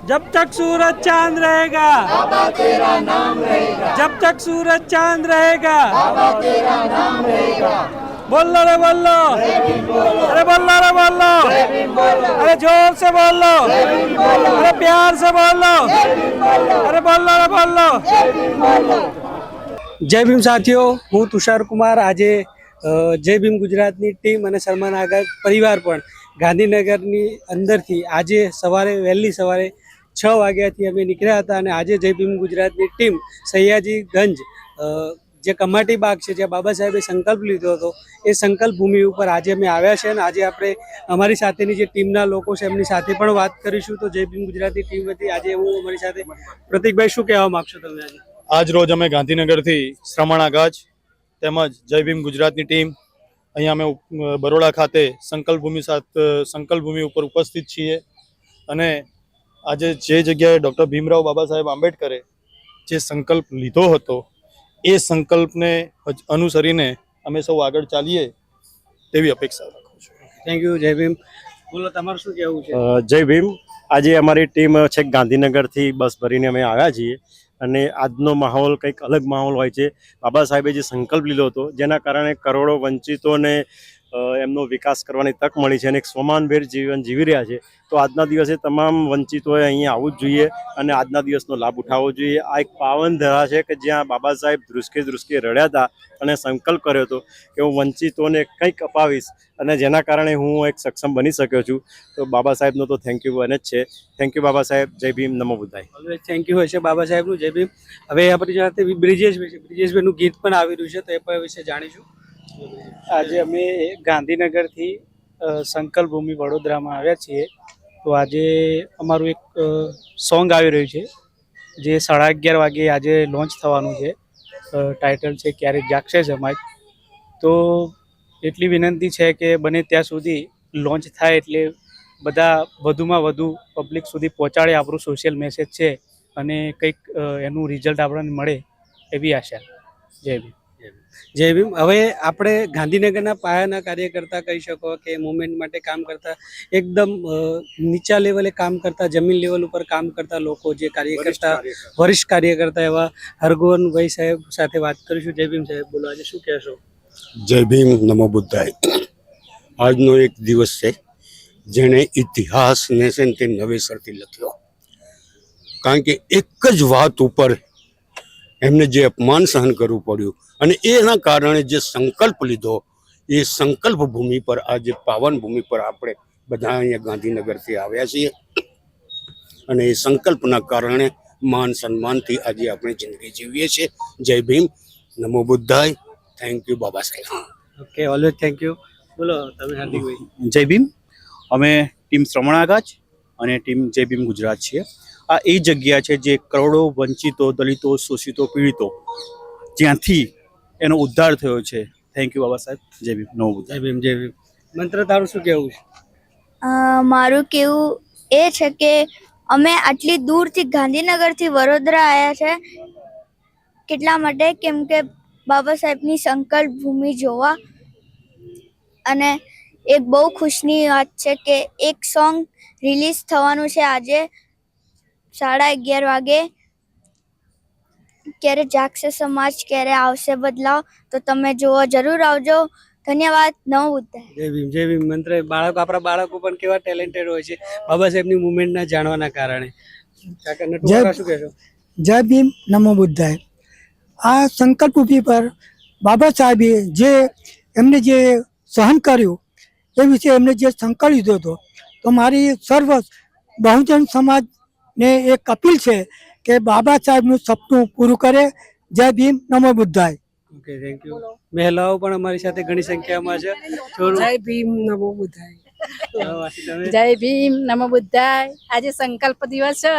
जब तक सूरज चांद रहेगा बाबा तेरा नाम रहेगा, जब तक सूरज चांद रहेगा बाबा तेरा नाम रहेगा। बोलो रे बोलो, अरे बोलो रे बोलो, अरे जोर से बोलो, अरे प्यार से बोलो, अरे बोलो रे बोलो। जय भीम साथियों, हूँ तुषार कुमार। આજે જય ભીમ ગુજરાતની ટીમ અને સલમાન આગા પરિવાર પણ ગાંધીનગરની અંદરથી આજે સવારે વહેલી સવારે 6 વાગ્યાથી અમે નીકળ્યા હતા અને આજે જય ભીમ ગુજરાતની ટીમ સયાજીગંજ જે કમાટી બાગ છે જ્યાં બાબા સાહેબે સંકલ્પ લીધો હતો એ સંકલ્પ ભૂમિ ઉપર આજે અમે આવ્યા છે અને આજે આપણે અમારી સાથેની જે ટીમના લોકો છે એમની સાથે પણ વાત કરીશું। તો જય ભીમ ગુજરાતની ટીમ વતી આજે હું અમારી સાથે પ્રતિકભાઈ, શું કહેવા માગશો તમે? આજ રોજ અમે ગાંધીનગરથી શ્રમણા ગાજ તેમજ જય ભીમ ગુજરાતની ટીમ અહીંયા અમે બરોડા ખાતે સંકલ્પ ભૂમિ ઉપર ઉપસ્થિત છીએ અને આજે જે જગ્યાએ ડૉક્ટર ભીમરાવ બાબા સાહેબ આંબેડકરે જે સંકલ્પ લીધો હતો એ સંકલ્પને અનુસરીને અમે સૌ આગળ ચાલીએ તેવી અપેક્ષા રાખું છું। Thank you. જય ભીમ। બોલો, તમારું શું કહેવું છે? જય ભીમ। આજે અમારી ટીમ છેક ગાંધીનગરથી બસ ભરીને અમે આવ્યા છીએ અને આજનો માહોલ કંઈક અલગ માહોલ હોય છે। બાબા સાહેબે જે સંકલ્પ લીધો હતો જેના કારણે કરોડો વંચિતોને એમનો વિકાસ કરવાની તક મળી છે અને એક સ્વમાનભેર જીવન જીવી રહ્યા છે। તો આજના દિવસે તમામ વંચિતોએ અહીંયા આવવું જ જોઈએ અને આજના દિવસનો લાભ ઉઠાવવો જોઈએ। આ એક પાવન ધરા છે કે જ્યાં બાબા સાહેબ ધ્રુસકે ધ્રુસકે રડ્યા હતા અને સંકલ્પ કર્યો હતો કે હું વંચિતોને કંઈક અપાવીશ અને જેના કારણે હું એક સક્ષમ બની શક્યો છું। તો બાબા સાહેબનો તો થેન્ક યુ બને જ છે। Thank you Baba Saheb. જય ભીમ, નમો બુદ્ધાય। ઓલવેઝ થેન્ક યુ હશે બાબા સાહેબનું। જય ભીમ। હવે આપણી સાથે બ્રિજેશભાઈનું ગીત પણ આવી રહ્યું છે તો એ પણ વિશે જાણીશું। આજે અમે ગાંધીનગરથી સંકલ્પ ભૂમિ વડોદરામાં આવ્યા છીએ। તો આજે અમારું એક સોંગ આવી રહ્યું છે જે 11:30 વાગે આજે લોન્ચ થવાનું છે। ટાઇટલ છે ક્યારેક જાગશે સમાજ। તો એટલી વિનંતી છે કે બને ત્યાં સુધી લોન્ચ થાય એટલે બધા વધુમાં વધુ પબ્લિક સુધી પહોંચાડે આપણું સોશિયલ મેસેજ છે અને કંઈક એનું રિઝલ્ટ આપણને મળે એવી આશા। જય ભીમ। જય ભીમ। હવે આપણે ગાંધીનગરના પાયાના કાર્યકર્તા કહી શકો કે મુવમેન્ટ માટે કામ કરતા એકદમ નીચા લેવલે કામ કરતા જમીન લેવલ ઉપર કામ કરતા લોકો જે કાર્યકર્તા વરિષ્ઠ કાર્યકર્તા એવા હરગોવનભાઈ સાહેબ સાથે વાત કરીશું। જય ભીમ સાહેબ, બોલો આજે શું કહેશો? જય ભીમ, નમો બુદ્ધાય। આજનો એક દિવસ છે જેણે ઇતિહાસને છે ને તે નવેસરથી લખ્યો, કારણ કે એક જ વાત ઉપર એમને જે અપમાન સહન કરવું પડ્યું અને એના કારણે જે સંકલ્પ લીધો એ સંકલ્પ ભૂમિ પર આજે પાવન ભૂમિ પર આપણે બધા અહીંયા ગાંધીનગરથી આવ્યા છીએ અને એ સંકલ્પના કારણે માન સન્માનથી આજે આપણે જિંદગી જીવીએ છીએ। જય ભીમ, નમો બુદ્ધાય। Thank you Baba Saheb. Okay, always thank you. બોલો તમે હાર્દિકભાઈ। જય ભીમ। અમે ટીમ શ્રમણા ગાજ અને ટીમ જય ભીમ ગુજરાત છીએ। આ એ જગ્યા છે જે કરોડો વંચિતો, દલિતો, શોષિતો, પીડિતો જ્યાંથી એનો ઉદ્ધાર થયો છે। Thank you Baba Saheb. જય ભીમ, નમો બુદ્ધાય। જય ભીમ, જય ભીમ। મંત્ર, તારું શું કહેવું છે? મારું કહેવું એ છે કે અમે આટલી દૂરથી ગાંધીનગરથી વડોદરા આવ્યા છે કેટલા માટે, કેમ કે બાબા સાહેબની સંકલ્પ ભૂમિ જોવા। અને એક બહુ ખુશની વાત છે કે એક સોંગ રિલીઝ થવાનું છે આજે 11:30 વાગે। ક્યારે જાગશે સમાજ, ક્યારે આવશે બદલાવ, તો તમે જોવા જરૂર આવજો। ધન્યવાદ। નમો બુદ્ધાય। જય ભીમ, જય ભીમ। મંત્ર, આપણા બાળકો પણ કેવા ટેલેન્ટેડ હોય છે બાબા સાહેબની મુવમેન્ટના જાણવાના કારણે। શું કહેશો? જય ભીમ, નમો બુદ્ધાય। આ સંકલ્પ ભૂમિ પર બાબા સાહેબે જે એમને જે સહન કર્યું એ વિશે એમને જે સંકલ્પ લીધો હતો, તો મારી સર્વ બહુજન સમાજને એક અપીલ છે કે બાબા સાહેબનું સપનું પૂરું કરે। જય ભીમ, નમો બુદ્ધાય। Okay, thank you. મહિલાઓ પણ અમારી સાથે ઘણી સંખ્યામાં છે। જય ભીમ, નમો બુદ્ધાય। તમે? જય ભીમ, નમો બુદ્ધાય। આજે સંકલ્પ દિવસ છે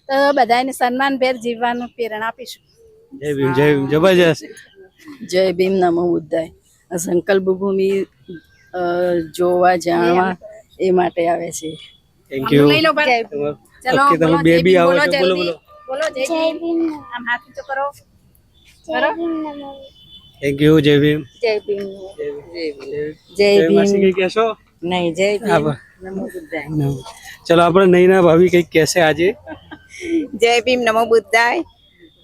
તો બધાને સન્માનભેર જીવવાનું પ્રેરણા આપીશું। જય ભીમ, જય ભીમ। જબરજસ્ત। જય ભીમ, નમો બુદ્ધાય। આ સંકલ્પ ભૂમિ જોવા જાણવા એ માટે આવે છે। Thank you. ઓકે, તમે બે બી આવો છો, બોલો બોલો। બોલો જય ભીમ। આમ હાથ ઊંચો કરો। Thank you. જય ભીમ, જય ભીમ, જય ભીમ। જય ભીમ। માસી કઈ કહેશો? નહીં, જય ભીમ, નમો બુદ્ધાય. ચલો આપણે નૈના ભાભી કંઈક કહેશે આજે. જય ભીમ નમો બુદ્ધાય.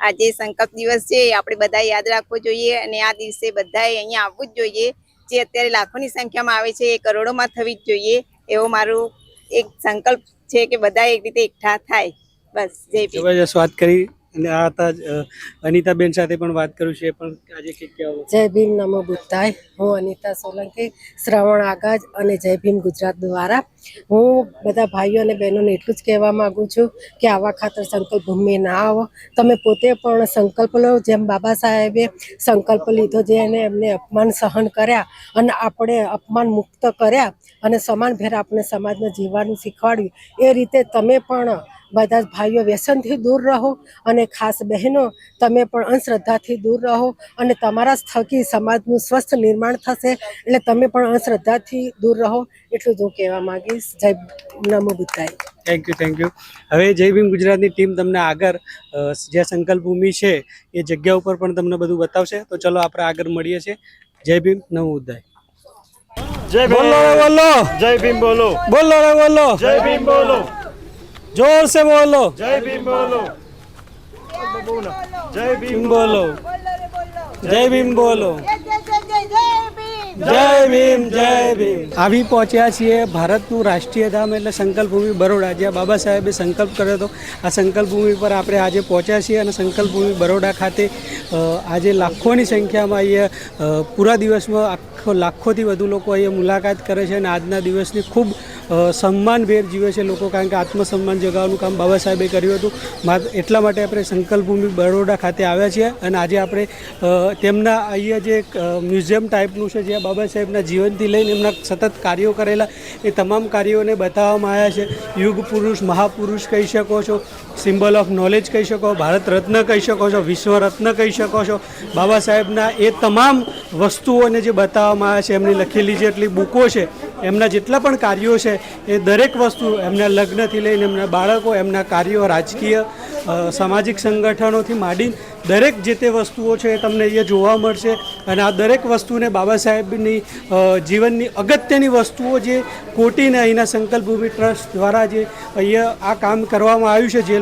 આજે સંકલ્પ દિવસ છે, આપણે બધા યાદ રાખવો જોઈએ અને આ દિવસે બધાએ અહીંયા આવવું જ જોઈએ. જે અત્યારે લાખોની સંખ્યામાં આવે છે એ કરોડોમાં થવી જ જોઈએ એવો મારું એક સંકલ્પ છે કે બધા એક રીતે એકઠા થાય. બસ જય ભીમ. જબરજસ્ત વાત કરી. અને આ હતા અનિતાબેન સાથે પણ વાત કરું છે, પણ આજે કંઈક કહેવું. જય ભીમ નમો બુદ્ધાય. હું અનિતા સોલંકી, શ્રવણ આગાજ અને જય ભીમ ગુજરાત દ્વારા હું બધા ભાઈઓ અને બહેનોને એટલું જ કહેવા માંગુ છું કે આવા ખાતર સંકલ્પ ભૂમિ ના આવો. તમે પોતે પણ સંકલ્પ લો, જેમ બાબા સાહેબે સંકલ્પ લીધો, જેને એમને અપમાન સહન કર્યા અને આપણે અપમાન મુક્ત કર્યા અને સમાનભેર આપણે સમાજમાં જીવવાનું શીખવાડ્યું, એ રીતે તમે પણ બધા જ ભાઈઓ વ્યસનથી દૂર રહો અને ખાસ બહેનો તમે પણ અંધશ્રદ્ધાથી દૂર રહો અને તમારા થકી સમાજનું સ્વસ્થ નિર્માણ થશે. એટલે તમે પણ અંધશ્રદ્ધાથી દૂર રહો એટલું જ હું કહેવા માંગીશ. જય નમો બુદ્ધાય. Thank you. હવે જય ભીમ ગુજરાતની ટીમ તમને આગળ જ્યાં સંકલ્પ ભૂમિ છે એ જગ્યા ઉપર પણ તમને બધું બતાવશે. તો ચલો આપણે આગળ મળીએ છીએ. જય ભીમ નમો બુદ્ધાય. જય ભીમ બોલો જય ભીમ બોલો બોલો જય ભીમ બોલો જોર સે બોલો જય ભીમ બોલો જય ભીમ બોલો જય ભીમ બોલો જય ભીમ જય ભીમ. આવી પહોંચ્યા છીએ ભારતનું રાષ્ટ્રીય ધામ એટલે સંકલ્પ ભૂમિ બરોડા, જ્યાં બાબા સાહેબે સંકલ્પ કર્યો હતો. આ સંકલ્પ ભૂમિ પર આપણે આજે પહોંચ્યા છીએ અને સંકલ્પ ભૂમિ બરોડા ખાતે આજે લાખોની સંખ્યામાં અહીંયા પૂરા દિવસમાં લાખોથી વધુ લોકો અહીંયા મુલાકાત કરે છે અને આજના દિવસની ખૂબ સન્માનભેર જીવે છે લોકો, કારણ કે આત્મસન્માન જગાવવાનું કામ બાબા સાહેબે કર્યું હતું. એટલા માટે આપણે સંકલ્પ ભૂમિ બરોડા ખાતે આવ્યા છીએ અને આજે આપણે તેમના અહીંયા જે એક મ્યુઝિયમ ટાઈપનું છે, જ્યાં બાબા સાહેબના જીવનથી લઈને એમના સતત કાર્યો કરેલા એ તમામ કાર્યોને બતાવવામાં આવ્યા છે. યુગ પુરુષ, મહાપુરુષ કહી શકો છો, સિમ્બલ ઓફ નોલેજ કહી શકો, ભારત રત્ન કહી શકો છો, વિશ્વ રત્ન કહી શકો છો. બાબા સાહેબના એ તમામ વસ્તુઓને જે બતાવવામાં આવ્યા છે, એમની લખેલી જેટલી બુકો છે, એમના જેટલા પણ કાર્યો છે, એ દરેક વસ્તુ એમના લગ્નથી લઈને એમના બાળકો, એમના કાર્યો, રાજકીય સામાજિક સંગઠનોથી માંડીને દરેક જે તે વસ્તુઓ છે એ તમને અહીંયા જોવા મળશે. અને આ દરેક વસ્તુને બાબા સાહેબની જીવનની અગત્યની વસ્તુઓ જે કોટીને અહીંના સંકલ્પ ભૂમિ ટ્રસ્ટ દ્વારા જે અહીંયા આ કામ કરવામાં આવ્યું છે, જે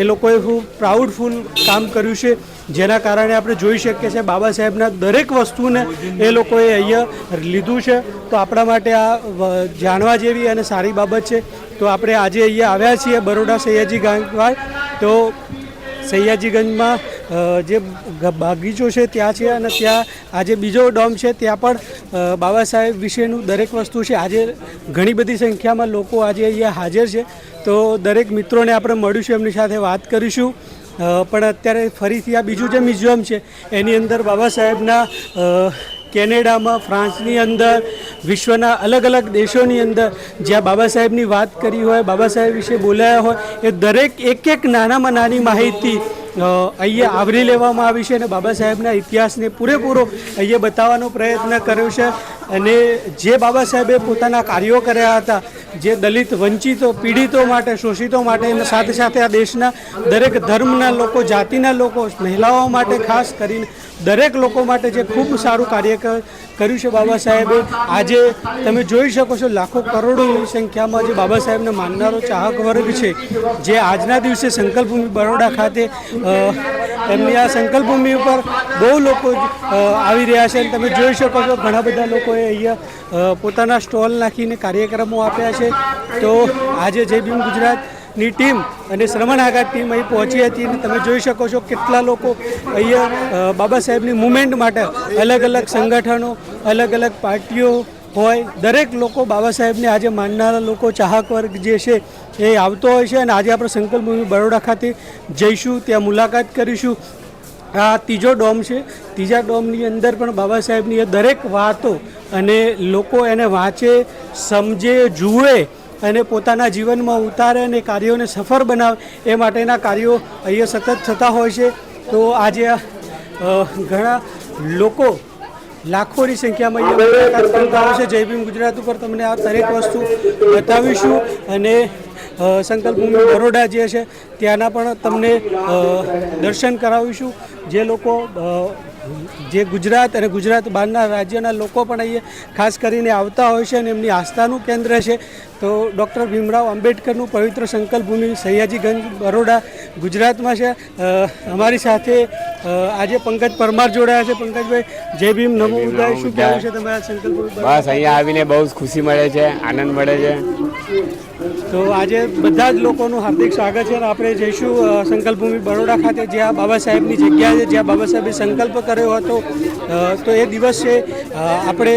લોકોએ ખૂબ પ્રાઉડફુલ કામ કર્યું છે, જેના કારણે આપણે જોઈ શકીએ છીએ બાબા સાહેબના દરેક વસ્તુને એ લોકોએ અહીંયા લીધું છે. તો આપણા માટે આ જાણવા જેવી અને સારી બાબત છે. તો આપણે આજે અહીંયા આવ્યા છીએ બરોડા સયાજીગંજ. તો સયાજીગંજમાં જે બાગીચો છે ત્યાં છે અને ત્યાં આજે બીજો ડોમ છે, ત્યાં પણ બાબા સાહેબ વિશેનું દરેક વસ્તુ છે. આજે ઘણી બધી સંખ્યામાં લોકો આજે અહીંયા હાજર છે. તો દરેક મિત્રોને આપણે મળીશું, એમની સાથે વાત કરીશું. પણ અત્યારે ફરીથી આ બીજું જે મ્યુઝિયમ છે એની અંદર બાબા સાહેબના કેનેડામાં, ફ્રાન્સની અંદર, વિશ્વના અલગ અલગ દેશોની અંદર જ્યાં બાબા સાહેબની વાત કરી હોય, બાબા સાહેબ વિશે બોલાયા હોય, એ દરેક એક નાનામાં નાની માહિતી અહીંયા આવરી લેવામાં આવી છે અને બાબા સાહેબના ઇતિહાસને પૂરેપૂરો અહીંયા બતાવવાનો પ્રયત્ન કર્યો છે. અને જે બાબા સાહેબે પોતાના કાર્યો કર્યા હતા, જે દલિત, વંચિતો, પીડિતો માટે, શોષિતો માટે, એના સાથે સાથે આ દેશના દરેક ધર્મના લોકો, જાતિના લોકો, મહિલાઓ માટે ખાસ કરીને દરેક લોકો માટે જે ખૂબ સારું કાર્ય કર્યું છે બાબા સાહેબે. આજે તમે જોઈ શકો છો લાખો કરોડોની સંખ્યામાં જે બાબા સાહેબને માનનારો ચાહક વર્ગ છે, જે આજના દિવસે સંકલ્પ ભૂમિ બરોડા ખાતે એમની આ સંકલ્પ ભૂમિ ઉપર બહુ લોકો આવી રહ્યા છે. અને તમે જોઈ શકો છો ઘણા બધા લોકોએ અહીંયા પોતાના સ્ટોલ નાખીને કાર્યક્રમો આપ્યા છે. તો આજે જય ભીમ ગુજરાતની ટીમ અને શ્રવણ આગાજ ટીમ અહીં પહોંચી હતી અને તમે જોઈ શકો છો કેટલા લોકો અહીંયા બાબા સાહેબની મુવમેન્ટ માટે અલગ અલગ સંગઠનો, અલગ અલગ પાર્ટીઓ હોય, દરેક લોકો બાબા સાહેબને આજે માનનારા લોકો, ચાહક વર્ગ જે છે એ આવતો હોય છે. અને આજે આપણે સંકલ્પ ભૂમિ બરોડા ખાતે જઈશું, ત્યાં મુલાકાત કરીશું. આ ત્રીજો ડોમ છે. ત્રીજા ડોમની અંદર પણ બાબા સાહેબની એ દરેક વાતો અને લોકો એને વાંચે, સમજે, જુએ અને પોતાના જીવનમાં ઉતારે અને કાર્યોને સફળ બનાવે, એ માટેના કાર્યો અહીંયા સતત થતા હોય છે. તો આજે ઘણા લોકો લાખોની સંખ્યામાં અહીંયા મુલાકાત કરતા હોય છે. જય ભીમ ગુજરાત ઉપર તમને આ દરેક વસ્તુ બતાવીશું અને સંકલ્પ ભૂમિ બરોડા જે છે ત્યાંના પણ તમને દર્શન કરાવીશું. જે લોકો જે ગુજરાત અને ગુજરાત બહારના રાજ્યના લોકો પણ અહીંયા ખાસ કરીને આવતા હોય છે અને એમની આસ્થાનું કેન્દ્ર છે. તો ડૉક્ટર ભીમરાવ આંબેડકરનું પવિત્ર સંકલ્પ ભૂમિ સયાજીગંજ બરોડા ગુજરાતમાં છે. અમારી સાથે આજે પંકજ પરમાર જોડાયા છે. પંકજભાઈ, જય ભીમ, નમો બુદ્ધાય, શું કહેવું છે તમારા સંકલ્પ ભૂમિ? બસ અહીંયા આવીને બહુ જ ખુશી મળે છે, આનંદ મળે છે. તો આજે બધા જ લોકોનું હાર્દિક સ્વાગત છે અને આપણે જઈશું સંકલ્પ ભૂમિ બરોડા ખાતે, જ્યાં બાબા સાહેબની જગ્યા છે, જ્યાં બાબા સાહેબે સંકલ્પ કર્યો હતો. તો એ દિવસ છે આપણે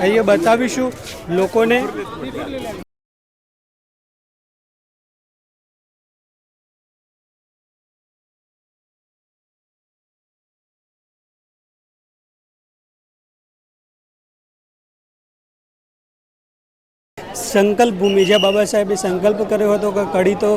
અહીંયા બતાવીશું લોકોને. સંકલ્પ ભૂમિ, જ્યાં બાબા સાહેબે સંકલ્પ કર્યો હતો કે કડી તો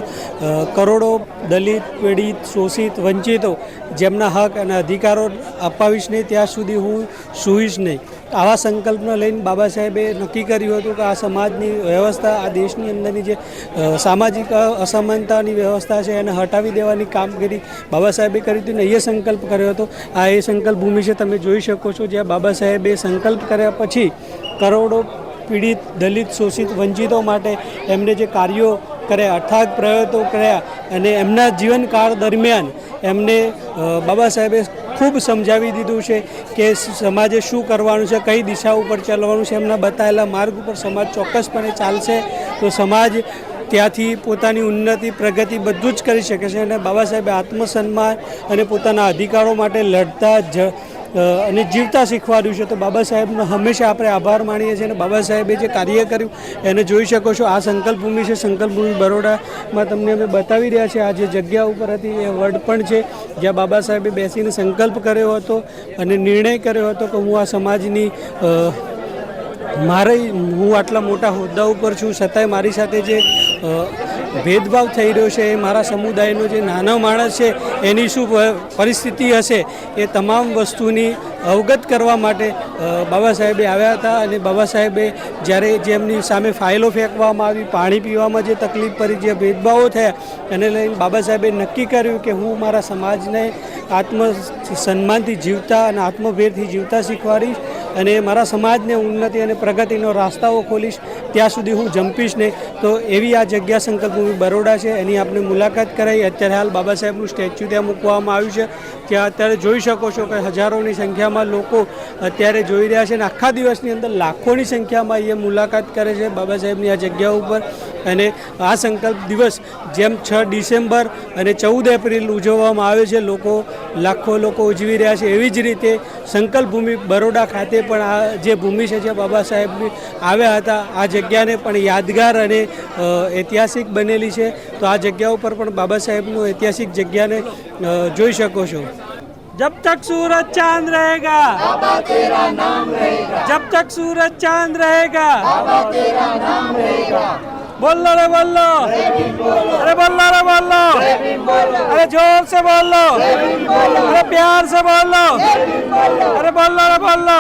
કરોડો દલિત, પીડિત, શોષિત, વંચિતો જેમના હક અને અધિકારો અપાવીશ નહીં ત્યાં સુધી હું સૂઈશ નહીં. આવા સંકલ્પને લઈને બાબા સાહેબે નક્કી કર્યું હતું કે આ સમાજની વ્યવસ્થા, આ દેશની અંદરની જે સામાજિક અસમાનતાની વ્યવસ્થા છે એને હટાવી દેવાની કામગીરી બાબા સાહેબે કરી હતી અને એ સંકલ્પ કર્યો હતો. આ એ સંકલ્પ ભૂમિ છે, તમે જોઈ શકો છો, જ્યાં બાબા સાહેબે સંકલ્પ કર્યા પછી કરોડો પીડિત, દલિત, શોષિત, વંચિતો માટે એમને જે કાર્યો કર્યા, અથાગ પ્રયત્નો કર્યા અને એમના જીવનકાળ દરમિયાન એમને બાબા સાહેબે ખૂબ સમજાવી દીધું છે કે સમાજે શું કરવાનું છે, કઈ દિશા ઉપર ચાલવાનું છે. એમના બતાવેલા માર્ગ ઉપર સમાજ ચોક્કસપણે ચાલશે તો સમાજ ત્યાંથી પોતાની ઉન્નતિ, પ્રગતિ બધું જ કરી શકે છે. અને બાબા સાહેબે આત્મસન્માન અને પોતાના અધિકારો માટે લડતા અને જીવતા શીખવાડ્યું છે. તો બાબા સાહેબનો હંમેશા આપણે આભાર માનીએ છીએ અને બાબા સાહેબે જે કાર્ય કર્યું એને જોઈ શકો છો. આ સંકલ્પ ભૂમિ છે, સંકલ્પ ભૂમિ બરોડામાં તમને અમે બતાવી રહ્યા છીએ. આ જે જગ્યા ઉપર હતી એ વડપણ છે, જ્યાં બાબા સાહેબે બેસીને સંકલ્પ કર્યો હતો અને નિર્ણય કર્યો હતો કે હું આ સમાજની હું આટલા મોટા હોદ્દા ઉપર છું છતાંય મારી સાથે જે ભેદભાવ થઈ રહ્યો છે, એ મારા સમુદાયનો જે નાનો માણસ છે એની શું પરિસ્થિતિ હશે એ તમામ વસ્તુની અવગત કરવા માટે બાબા સાહેબે આવ્યા હતા. અને બાબા સાહેબે જ્યારે જેમની સામે ફાઇલો ફેંકવામાં આવી, પાણી પીવામાં જે તકલીફ પડી, જે ભેદભાવો થયા એને લઈને બાબા સાહેબે નક્કી કર્યું કે હું મારા સમાજને આત્મસન્માનથી જીવતા અને આત્મભેરથી જીવતા શીખવાડીશ અને મારા સમાજને ઉન્નતિ અને પ્રગતિનો રસ્તાઓ ખોલીશ, ત્યાં સુધી હું જંપીશ નહીં. તો એવી આ જગ્યા સંકલ્પ ભૂમિ બરોડા છે, એની આપણે મુલાકાત કરાવી. અત્યારે હાલ બાબા સાહેબનું સ્ટેચ્યુ ત્યાં મૂકવામાં આવ્યું છે, ત્યાં અત્યારે જોઈ શકો છો કે હજારોની સંખ્યામાં લોકો અત્યારે જોઈ રહ્યા છે અને આખા દિવસની અંદર લાખોની સંખ્યામાં એ મુલાકાત કરે છે બાબા સાહેબની આ જગ્યા ઉપર. અને આ સંકલ્પ દિવસ જેમ 6 ડિસેમ્બર અને 14 એપ્રિલ ઉજવવામાં આવે છે, લાખો લોકો ઉજવી રહ્યા છે, એવી જ રીતે સંકલ્પ ભૂમિ બરોડા ખાતે પણ આ જે ભૂમિ છે જ્યાં બાબા સાહેબ આવ્યા હતા, આ જગ્યાને પણ યાદગાર અને ઐતિહાસિક બનેલી છે. તો આ જગ્યા ઉપર પણ બાબા સાહેબનું ઐતિહાસિક જગ્યાને જોઈ શકો છો. जब तक सूरज चांद रहेगा बाबा तेरा नाम रहेगा, जब तक सूरज चांद रहेगा बाबा तेरा नाम रहेगा. बोलो रे बोलो, अरे बोलो रे बोलो, अरे जोर से बोलो, अरे प्यार से बोलो, अरे बोलो रे बोलो.